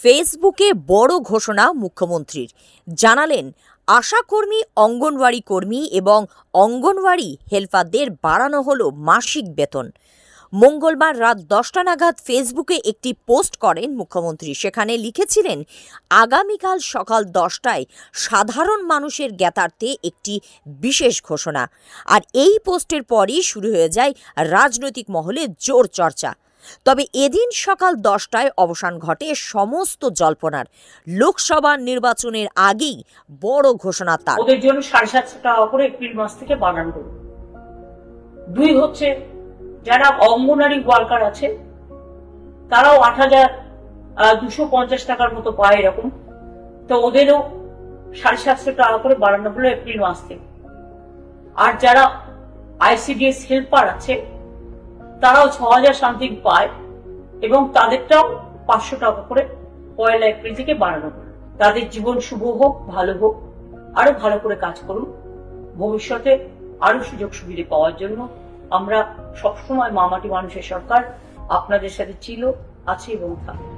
ফেসবুকে বড় ঘোষণা মুখ্যমন্ত্রীর। জানালেন আশাকর্মী, অঙ্গনওয়াড়ি কর্মী এবং অঙ্গনওয়াড়ি হেল্পারদের বাড়ানো হলো মাসিক বেতন। মঙ্গলবার রাত 10টা নাগাদ ফেসবুকে একটি পোস্ট করেন মুখ্যমন্ত্রী। সেখানে লিখেছিলেন, আগামীকাল সকাল 10টায় সাধারণ মানুষের জ্ঞাতার্থে একটি বিশেষ ঘোষণা। আর এই পোস্টের পরই শুরু হয়ে যায় রাজনৈতিক মহলে জোর চর্চা। তবে এদিন সকাল 10টায় অবসান ঘটে সমস্ত জল্পনার। লোকসভা নির্বাচনের আগেই বড় ঘোষণা তার। ওদের জন্য 750 টাকা করে এপ্রিল মাস থেকে বাড়ানো হলো। দুই হচ্ছে, যারা অঙ্গনারী ওয়ার্কার আছে তারাও 8,250 টাকার মতো পায় এরকম, তো ওদেরও 750 টাকা করে বাড়ানো হলো এপ্রিল মাস থেকে। আর যারা আইসিডিএস হেল্পার আছে তারাও 6,000 সামথিং পায় এবং তাদেরটাও 500 টাকা করে 1 এপ্রিল থেকে বাড়ানো হলো। তাদের জীবন শুভ হোক, ভালো হোক, আরো ভালো করে কাজ করুন। ভবিষ্যতে আরো সুযোগ সুবিধা পাওয়ার জন্য আমরা সবসময় মামাটি মানুষের সরকার আপনাদের সাথে ছিল, আছে এবং থাকবে।